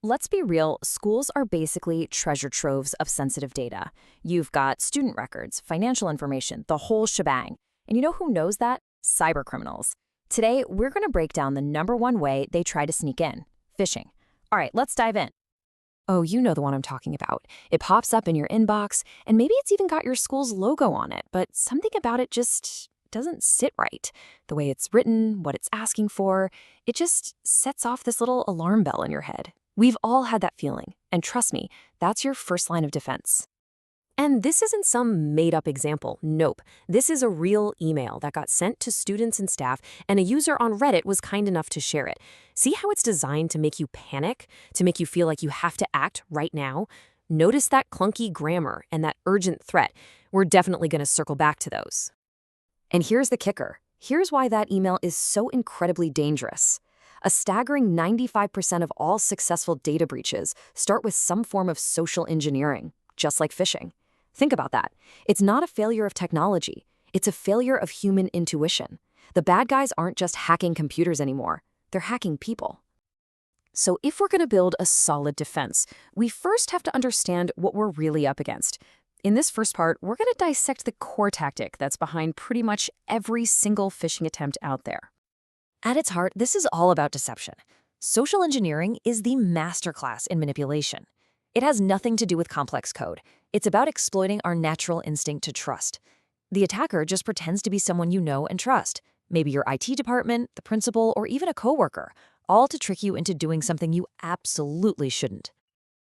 Let's be real, schools are basically treasure troves of sensitive data. You've got student records, financial information, the whole shebang. And you know who knows that? Cybercriminals. Today, we're going to break down the number one way they try to sneak in: phishing. All right, let's dive in. Oh, you know the one I'm talking about. It pops up in your inbox, and maybe it's even got your school's logo on it, but something about it just doesn't sit right. The way it's written, what it's asking for, it just sets off this little alarm bell in your head. We've all had that feeling, and trust me, that's your first line of defense. And this isn't some made-up example. Nope. This is a real email that got sent to students and staff, and a user on Reddit was kind enough to share it. See how it's designed to make you panic, to make you feel like you have to act right now? Notice that clunky grammar and that urgent threat. We're definitely going to circle back to those. And here's the kicker. Here's why that email is so incredibly dangerous. A staggering 95% of all successful data breaches start with some form of social engineering, just like phishing. Think about that. It's not a failure of technology. It's a failure of human intuition. The bad guys aren't just hacking computers anymore. They're hacking people. So if we're going to build a solid defense, we first have to understand what we're really up against. In this first part, we're going to dissect the core tactic that's behind pretty much every single phishing attempt out there. At its heart, this is all about deception. Social engineering is the masterclass in manipulation. It has nothing to do with complex code. It's about exploiting our natural instinct to trust. The attacker just pretends to be someone you know and trust, maybe your IT department, the principal, or even a coworker, all to trick you into doing something you absolutely shouldn't.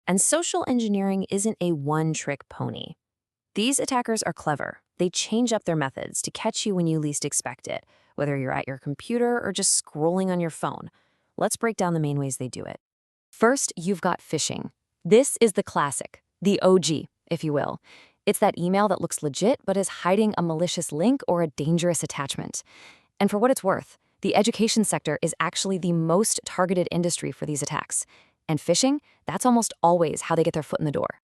And social engineering isn't a one-trick pony. These attackers are clever. They change up their methods to catch you when you least expect it, whether you're at your computer or just scrolling on your phone. Let's break down the main ways they do it. First, you've got phishing. This is the classic, the OG, if you will. It's that email that looks legit but is hiding a malicious link or a dangerous attachment. And for what it's worth, the education sector is actually the most targeted industry for these attacks. And phishing, that's almost always how they get their foot in the door.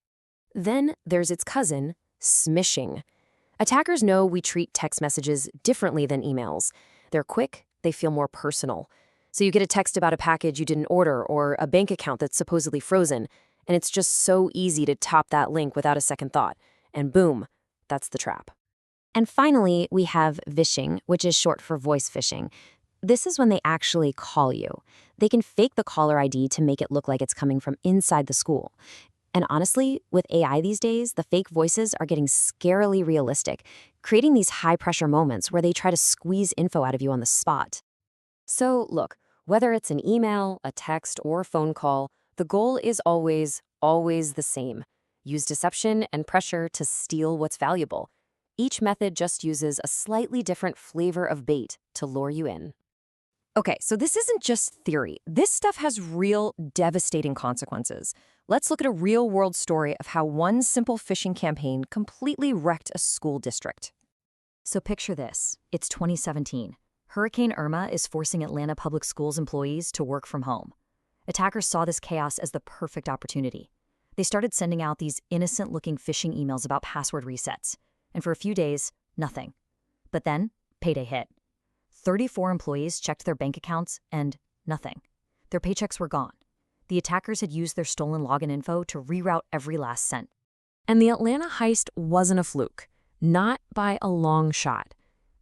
Then there's its cousin, smishing. Attackers know we treat text messages differently than emails. They're quick, they feel more personal. So you get a text about a package you didn't order or a bank account that's supposedly frozen, and it's just so easy to top that link without a second thought. And boom, that's the trap. And finally, we have vishing, which is short for voice phishing. This is when they actually call you. They can fake the caller ID to make it look like it's coming from inside the school. And honestly, with AI these days, the fake voices are getting scarily realistic, creating these high-pressure moments where they try to squeeze info out of you on the spot. So look, whether it's an email, a text, or a phone call, the goal is always the same. Use deception and pressure to steal what's valuable. Each method just uses a slightly different flavor of bait to lure you in. Okay, so this isn't just theory. This stuff has real, devastating consequences. Let's look at a real-world story of how one simple phishing campaign completely wrecked a school district. So picture this. It's 2017. Hurricane Irma is forcing Atlanta Public Schools employees to work from home. Attackers saw this chaos as the perfect opportunity. They started sending out these innocent-looking phishing emails about password resets. And for a few days, nothing. But then, payday hit. 34 employees checked their bank accounts, and nothing. Their paychecks were gone. The attackers had used their stolen login info to reroute every last cent. And the Atlanta heist wasn't a fluke. Not by a long shot.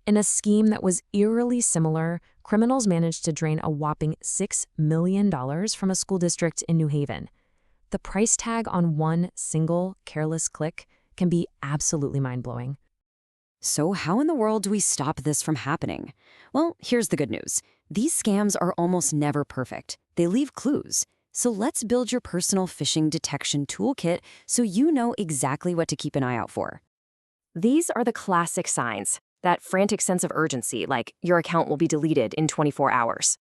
In a scheme that was eerily similar, criminals managed to drain a whopping $6 million from a school district in New Haven. The price tag on one single careless click can be absolutely mind-blowing. So how in the world do we stop this from happening? Well, here's the good news. These scams are almost never perfect. They leave clues. So let's build your personal phishing detection toolkit so you know exactly what to keep an eye out for. These are the classic signs. That frantic sense of urgency, like your account will be deleted in 24 hours.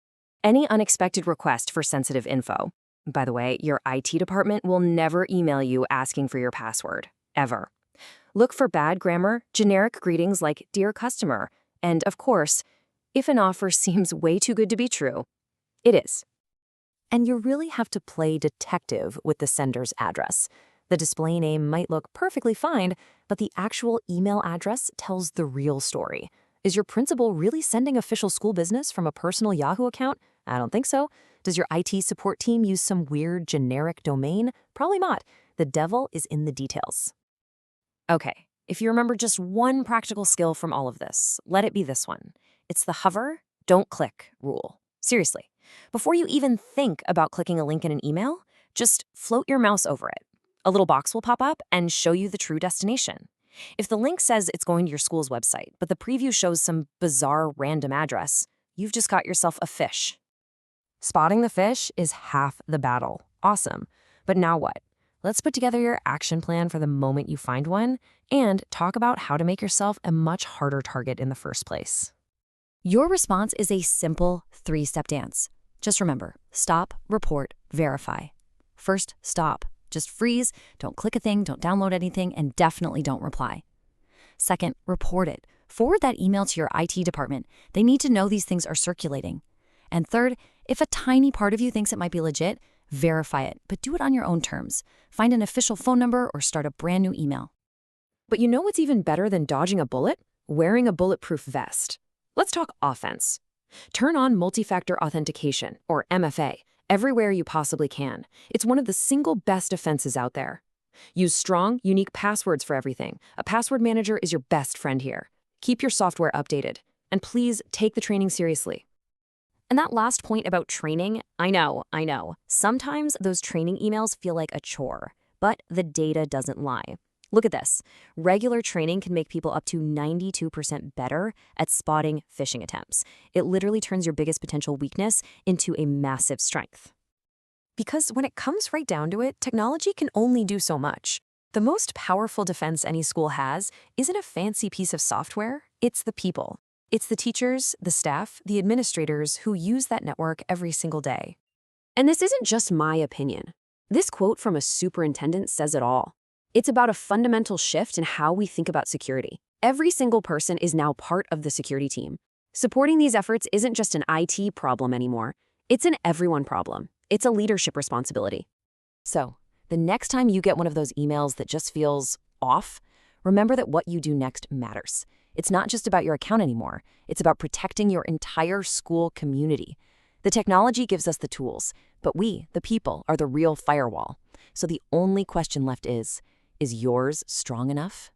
Any unexpected request for sensitive info. By the way, your IT department will never email you asking for your password, ever. Look for bad grammar, generic greetings like "Dear Customer," and of course, if an offer seems way too good to be true, it is. And you really have to play detective with the sender's address. The display name might look perfectly fine, but the actual email address tells the real story. Is your principal really sending official school business from a personal Yahoo account? I don't think so. Does your IT support team use some weird generic domain? Probably not. The devil is in the details. Okay, if you remember just one practical skill from all of this, let it be this one. It's the hover, don't click rule. Seriously, before you even think about clicking a link in an email, just float your mouse over it. A little box will pop up and show you the true destination. If the link says it's going to your school's website, but the preview shows some bizarre random address, you've just got yourself a fish. Spotting the fish is half the battle. Awesome. But now what? Let's put together your action plan for the moment you find one and talk about how to make yourself a much harder target in the first place. Your response is a simple 3-step dance. Just remember, stop, report, verify. First, stop. Just freeze, don't click a thing, don't download anything, and definitely don't reply. Second, report it. Forward that email to your IT department. They need to know these things are circulating. And third, if a tiny part of you thinks it might be legit, verify it, but do it on your own terms. Find an official phone number or start a brand new email. But you know what's even better than dodging a bullet? Wearing a bulletproof vest. Let's talk offense. Turn on multi-factor authentication, or MFA, everywhere you possibly can. It's one of the single best defenses out there. Use strong, unique passwords for everything. A password manager is your best friend here. Keep your software updated. And please take the training seriously. And that last point about training, I know. Sometimes those training emails feel like a chore, but the data doesn't lie. Look at this. Regular training can make people up to 92% better at spotting phishing attempts. It literally turns your biggest potential weakness into a massive strength. Because when it comes right down to it, technology can only do so much. The most powerful defense any school has isn't a fancy piece of software, it's the people. It's the teachers, the staff, the administrators who use that network every single day. And this isn't just my opinion. This quote from a superintendent says it all. It's about a fundamental shift in how we think about security. Every single person is now part of the security team. Supporting these efforts isn't just an IT problem anymore. It's an everyone problem. It's a leadership responsibility. So, the next time you get one of those emails that just feels off, remember that what you do next matters. It's not just about your account anymore. It's about protecting your entire school community. The technology gives us the tools, but we, the people, are the real firewall. So the only question left is yours strong enough?